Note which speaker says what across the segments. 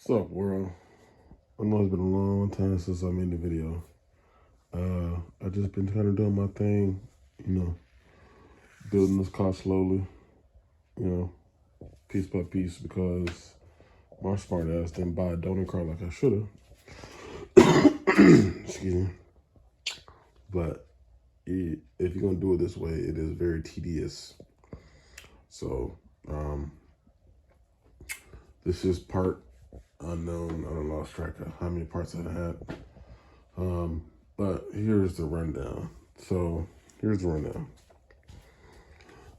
Speaker 1: What's up, world? I know it's been a long time since I made the video. I just been kind of doing my thing, you know, building this car slowly, you know, piece by piece because my smart ass didn't buy a donor car like I should have. Excuse me. But if you're gonna do it this way, it is very tedious. So this is part unknown. I done lost track of how many parts I had. But here's the rundown. So here's the rundown.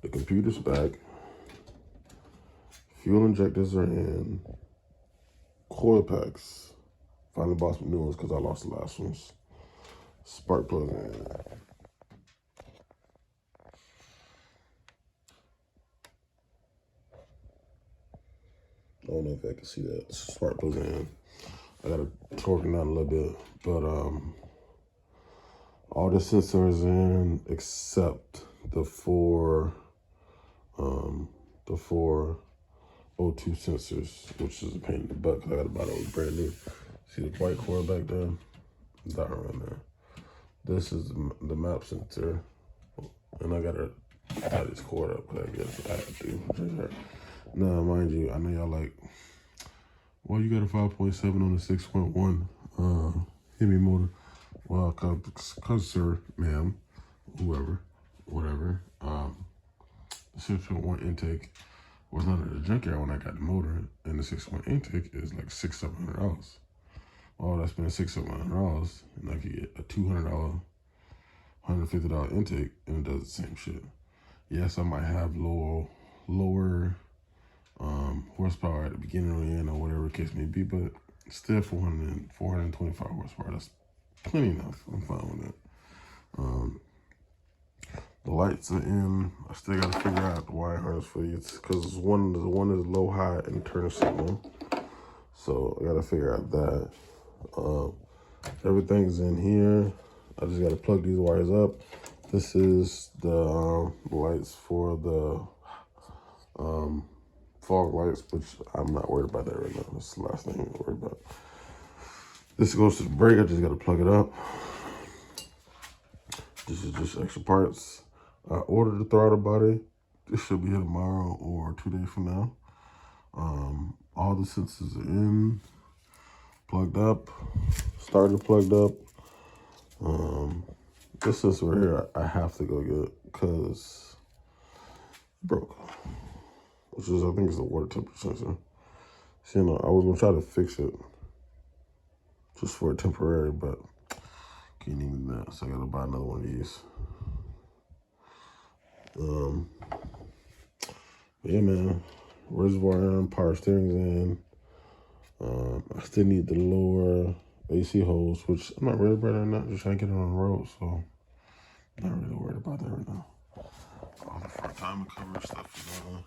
Speaker 1: The computer's back. Fuel injectors are in. Coil packs. Finally bought some new ones because I lost the last ones. Spark plugs in. I don't know if I can see that. Spark plugs in. I gotta torque it down a little bit, but all the sensors in except the four O2 sensors, which is a pain in the butt because I gotta buy those brand new. See the white coil back there? That right there. This is the map sensor, and I gotta tie this cord up because I guess I have to. Now, mind you, I know y'all like, well, you got a 5.7 on the 6.1 Hemi motor. Well, cause sir, ma'am, whoever, whatever, the 6.1 intake was not at the junkyard when I got the motor, and the 6.1 intake is like $600-700. Well, I spent $600-700, and I could get a $200, $150 intake, and it does the same shit. Yes, I might have lower horsepower at the beginning or the end, or whatever the case may be, but still 425 horsepower. That's plenty enough. I'm fine with that. The lights are in. I still gotta figure out the wire harness for these because one is low, high, and turn signal. So I gotta figure out that. Everything's in here. I just gotta plug these wires up. This is the lights for the fog lights, which I'm not worried about that right now. That's the last thing I'm worried about. This goes to the brake. I just gotta plug it up. This is just extra parts. I ordered the throttle body. This should be here tomorrow or 2 days from now. All the sensors are in, plugged up, starter plugged up. This sensor right here, I have to go get because it broke, which is, I think it's the water temperature sensor. So, you know, I was gonna try to fix it just for a temporary, but can't even do that. So I gotta buy another one of these. Yeah, man. Reservoir in, power steering's in. I still need the lower AC hose, which I'm not really about right now. Just trying to get it on the road, so I'm not really worried about that right now. All the front timing cover stuff is on.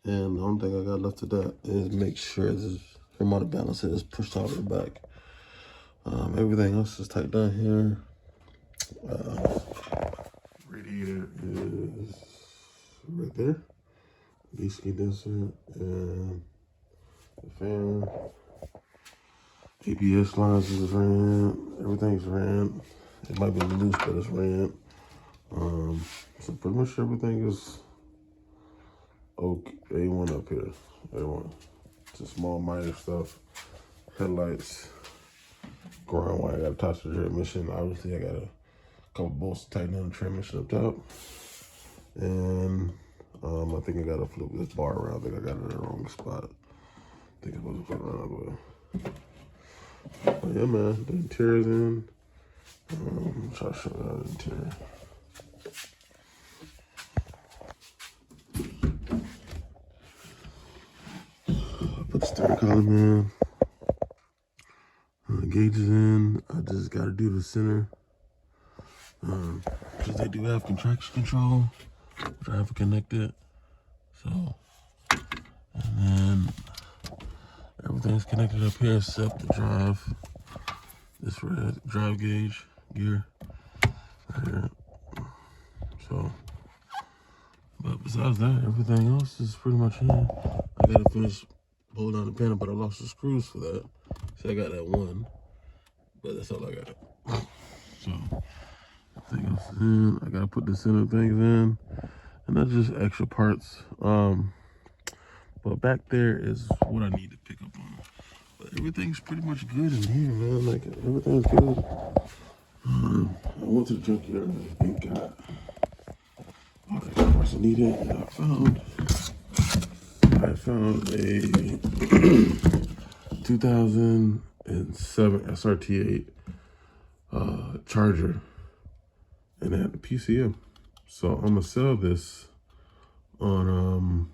Speaker 1: And the only thing I got left of that is make sure this remote balancer is pushed all the way back. Everything else is tight down here. Radiator is right there. DC condenser and the fan. ABS lines is ran. Everything's ran. It might be loose, but it's ran. So pretty much everything is okay. A1 up here. A1. Just small minor stuff. Headlights. Ground wire. I got to touch the transmission. Obviously, I got a couple bolts to tighten down the transmission up top. And I think I got to flip this bar around. I think I got it in the wrong spot. I think I'm supposed to flip it around the way. But yeah, man, the interior's in. Try to show you the interior. I put the steering column in. Gauge is in. I just got to do the center. Because they do have traction control, which I have connected. So, and then everything's connected up here except the drive. This red drive gauge gear right here. So, but besides that, everything else is pretty much in. I gotta finish hold down the panel, but I lost the screws for that. So I got that one, but that's all I got. So everything else is in. I gotta put the center things in, and that's just extra parts. But back there is what I need to pick up on. But everything's pretty much good in here, man. Like everything's good. I went to the junkyard and got all the parts I needed, and I found a 2007 SRT8 charger, and it had the PCM. So I'm gonna sell this on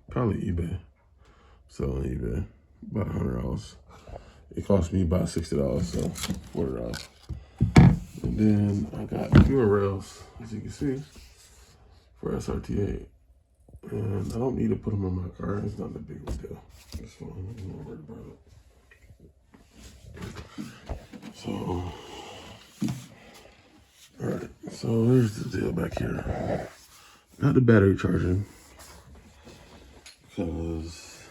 Speaker 1: probably eBay. Sell on eBay about $100. It cost me about $60, so $40. And then I got fuel rails, as you can see, for SRT8. And I don't need to put them on my car. It's not that big of a deal. It's fine. I'm not worried about it. So, alright. So here's the deal back here. Not the battery charging, because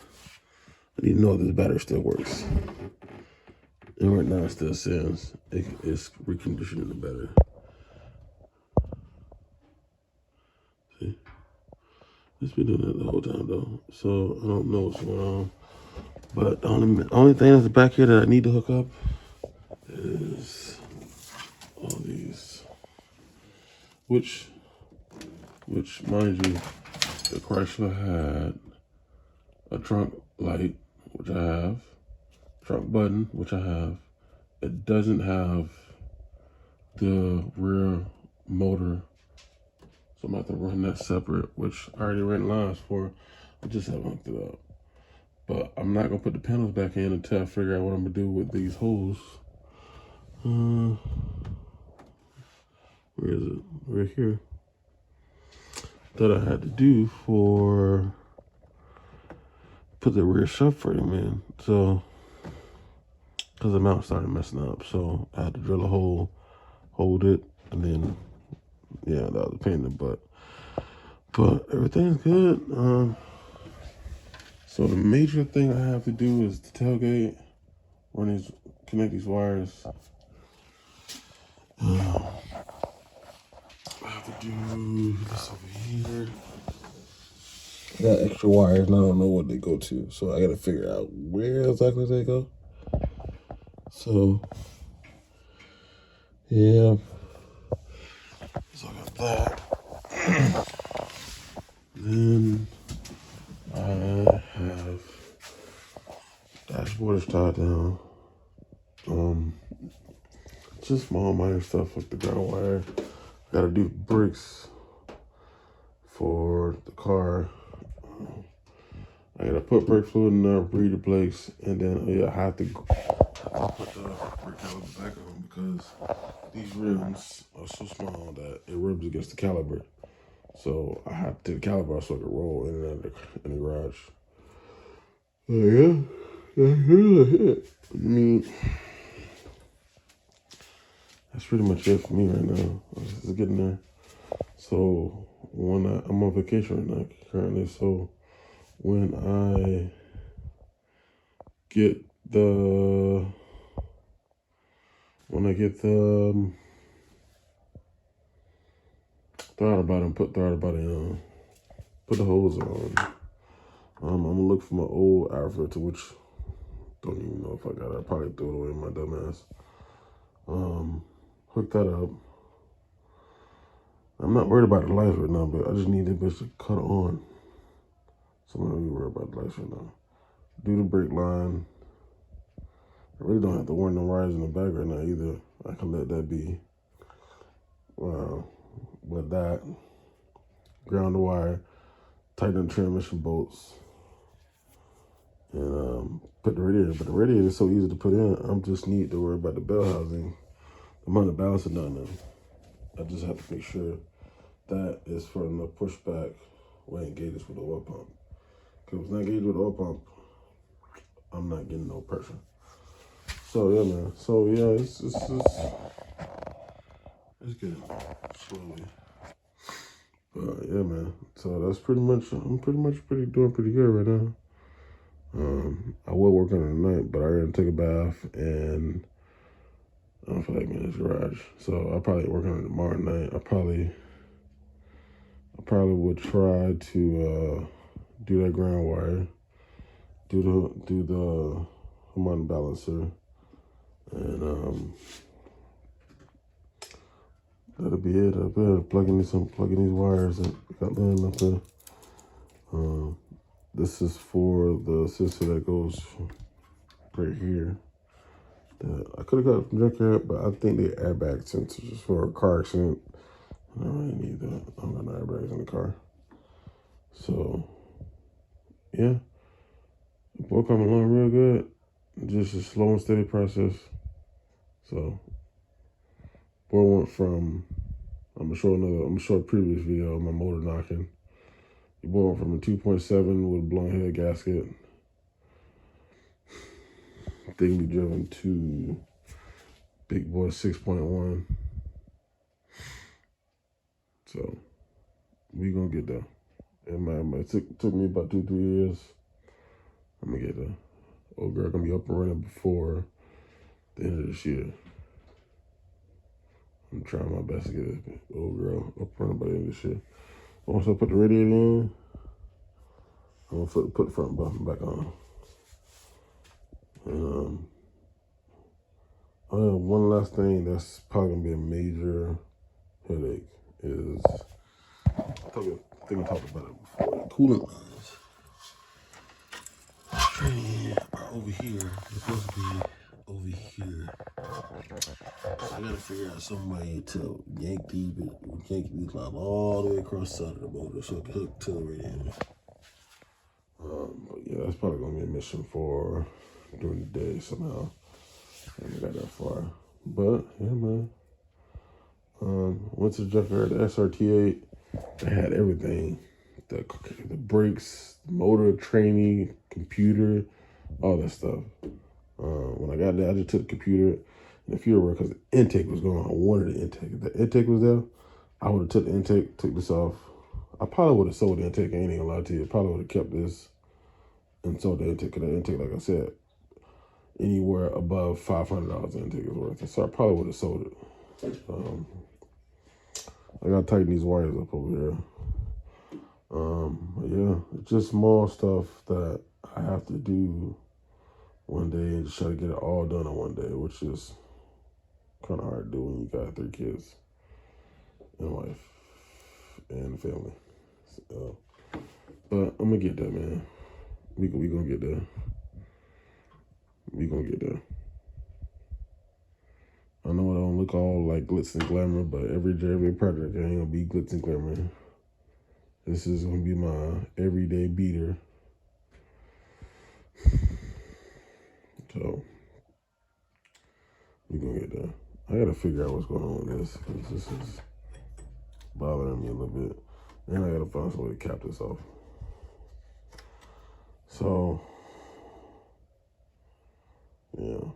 Speaker 1: I need to know if this battery still works. And right now it still says it's reconditioning the battery. See? It's been doing that the whole time though. So I don't know what's going on. But the only thing that's back here that I need to hook up is all these. Which mind you, the Chrysler had a trunk light, which I have, trunk button, which I have. It doesn't have the rear motor, so I'm gonna have to run that separate, which I already ran lines for. I just haven't hooked it up. But I'm not gonna put the panels back in until I figure out what I'm gonna do with these holes. Where is it? Right here. That I had to do for put the rear subframe in. So, because the mount started messing up, so I had to drill a hole, hold it, and then yeah, that was a pain in the butt. But everything's good. So the major thing I have to do is the tailgate, connect these wires. I have to do this over here. I got extra wires and I don't know what they go to, so I gotta figure out where exactly they go. So yeah, so I got that. Then I have dashboard is tied down. Just small minor stuff like the ground wire. I gotta do bricks for the car. I gotta put brake fluid in there, breather brakes, and then I have to put the brake caliper back on because these rims are so small that it rubs against the caliper. So I have to take the caliper off so I can roll in and out in the garage. Yeah, that's really it. I mean, that's pretty much it for me right now. I'm just getting there. So when I'm on vacation right now currently, so when I get the throttle bottom, put throttle body on, put the hose on. I'm gonna look for my old outfit, to which don't even know if I got it. I probably threw it away, my dumb ass. Hook that up. I'm not worried about the lights right now, but I just need this bitch to cut on. So I'm not really worried about the lights right now. Do the brake line. I really don't have to warn no wires in the back right now either. I can let that be. With that, ground the wire, tighten the transmission bolts, and put the radiator. But the radiator is so easy to put in. I just need to worry about the bell housing. I'm on the balancing down now. I just have to make sure that is for enough pushback when it engages with the oil pump. Because if it's not engaged with the oil pump, I'm not getting no pressure. So yeah, man. So yeah, it's good. Slowly. But yeah, man. So that's pretty much. I'm doing pretty good right now. I will work on it tonight, but I gotta take a bath and I don't feel like being in this garage. So I'll probably work on it tomorrow night. I probably would try to do that ground wire, do the harmonic balancer, and that'll be it. I'll be plugging these wires that got laying up there. This is for the sensor that goes right here. I could have got it from Junkyard, but I think they airbag sensors for a car accident. I don't really need that. I'm got no airbags in the car. So, yeah. Boy coming along real good. Just a slow and steady process. So, boy went from, I'm gonna show a previous video of my motor knocking. The boy went from a 2.7 with a blown head gasket. Thing be driven to big boy 6.1. So we gonna get there. And it took me about 2-3 years. I'm gonna get there. Old girl gonna be up and running before the end of this year. I'm trying my best to get this old girl up and running by the end of this year. Once I put the radiator in, I'm gonna put the front bumper back on. And one last thing that's probably gonna be a major headache is I think I talked about it before. The coolant lines are over here. They're supposed to be over here. So I gotta figure out some way to yank these lines all the way across the side of the motor so it can hook to the radiator. But yeah, that's probably gonna be a mission for during the day somehow. I haven't got that far. But yeah, man. Went to the junkyard, the SRT8. They had everything. The brakes, motor, training, computer, all that stuff. When I got there, I just took the computer and the fuel work because the intake was going on. I wanted the intake. If the intake was there, I would have took the intake, took this off. I probably would have sold the intake. I ain't even gonna lie to you. I probably would have kept this and sold the intake. Because the intake, like I said, anywhere above $500 the intake is worth. So I probably would have sold it. I gotta tighten these wires up over here. But yeah, it's just small stuff that I have to do one day and just try to get it all done in one day, which is kind of hard to do when you got 3 kids and wife and family. So, but I'm gonna get there, man. We gonna get there. We gonna get there. I know it don't look all like glitz and glamour, but every project ain't gonna be glitz and glamour. This is gonna be my everyday beater. So we gonna get there. I gotta figure out what's going on with this because this is bothering me a little bit, and I gotta find some way to cap this off. So yeah,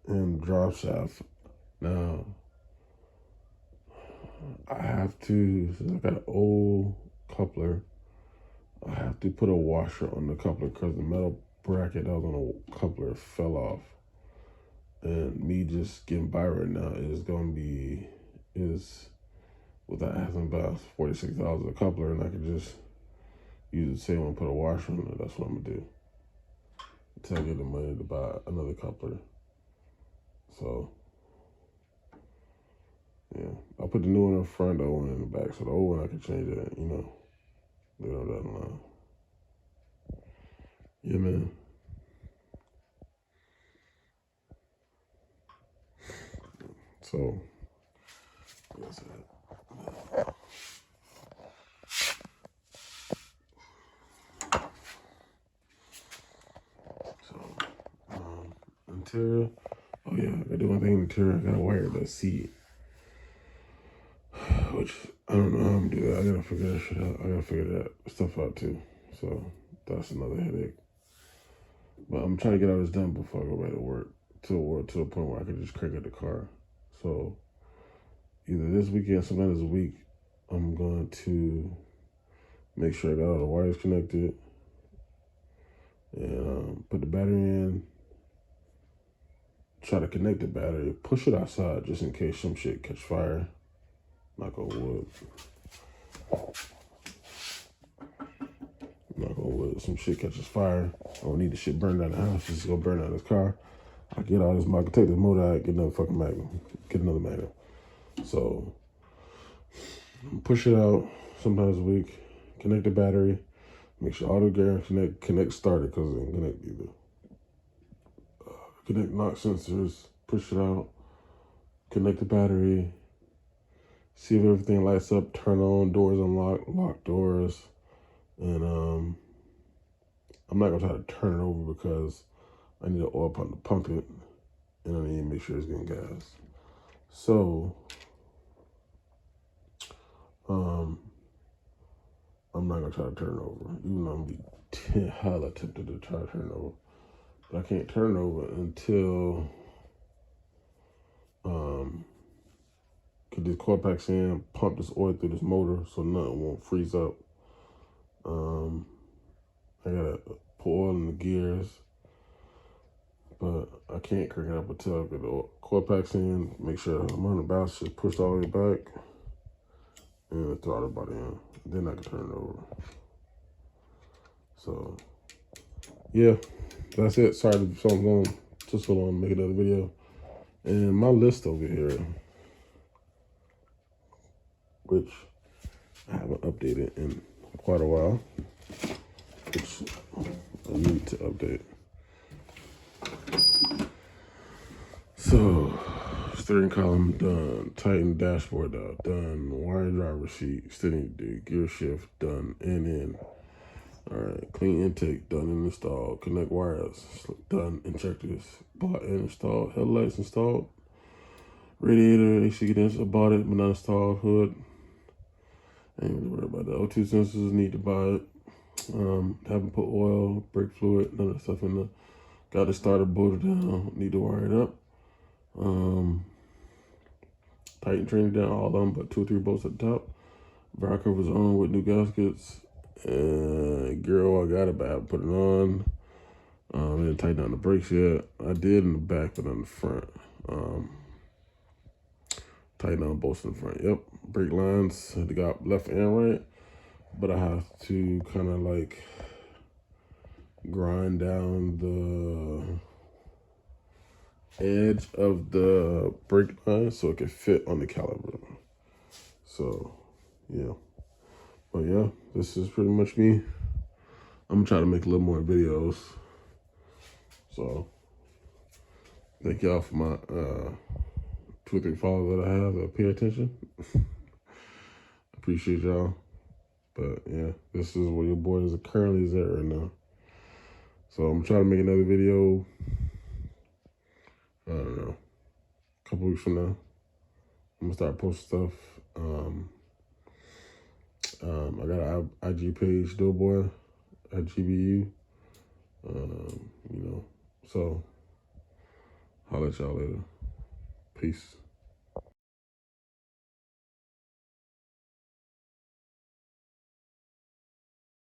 Speaker 1: and drop shaft. Now I have to, since I got an old coupler, I have to put a washer on the coupler because the metal bracket that was on the coupler fell off. And me just getting by right now is without having about $46 a coupler, and I could just use the same and put a washer on it. That's what I'm gonna do until I get the money to buy another coupler. So yeah, I'll put the new one in front, the old one in the back, so the old one I can change it, later on down the line. Yeah, man. So that's it. So interior. Oh yeah, I gotta do one thing in the interior. I gotta wire the seat. Which I don't know how I'm gonna do that. I gotta figure that shit out. I gotta figure that stuff out too. So that's another headache. But I'm trying to get all this done before I go back to work. To the point where I can just crank up the car. So either this weekend, sometime this week, I'm going to make sure I got all the wires connected and put the battery in. Try to connect the battery, push it outside just in case some shit catch fire. Knock on wood. Knock on wood. Some shit catches fire. I don't need the shit burned down the house. Just go burn out his car. I get all this. I can take this motor out, get another fucking magnet, get another magnet. So push it out sometimes a week. Connect the battery. Make sure all the gear connect started because it ain't connect either. Connect knock sensors. Push it out. Connect the battery. See if everything lights up. Turn on doors, unlock, lock doors, and I'm not gonna try to turn it over because I need an oil pump to pump it, and I need to make sure it's getting gas. So I'm not gonna try to turn it over, even though I'm gonna be hella tempted to try to turn it over. But I can't turn it over until get these coil packs in, pump this oil through this motor so nothing won't freeze up. I gotta put oil in the gears, but I can't crank it up until I get the coil packs in, make sure I'm on the balance is pushed all the way back, and the throttle body in. Then I can turn it over. So, yeah, that's it. Sorry if I'm going just so long to make another video. And my list over here, which I haven't updated in quite a while, which I need to update. So, steering column done, tighten dashboard out, done, wire driver seat, steering gear shift done, in. All right, clean intake done and installed, connect wires done, injectors bought and installed, headlights installed, radiator AC condenser bought it but not installed, hood. Ain't really worried about that. O2 sensors need to buy it. Haven't put oil, brake fluid, none of that stuff in there. Got the starter bolted down, need to wire it up. Tighten training down all of them, but 2 or 3 bolts at the top. Valve covers on with new gaskets. Gear oil, I got it, but I haven't put it on. I didn't tighten down the brakes yet. I did in the back, but on the front. Tighten down bolts in the front. Yep, brake lines, they got left and right, but I have to kind of like grind down the edge of the brake line so it can fit on the caliper. So, yeah. But yeah, this is pretty much me. I'm gonna try to make a little more videos. So, thank y'all for my 2 or 3 followers that I have that pay attention. Appreciate y'all. But yeah, this is where your boy is currently is at right now. So I'm trying to make another video. I don't know, a couple weeks from now. I'm gonna start posting stuff. I got an IG page, Doughboy at GBU. You know, so holla at y'all later. Peace.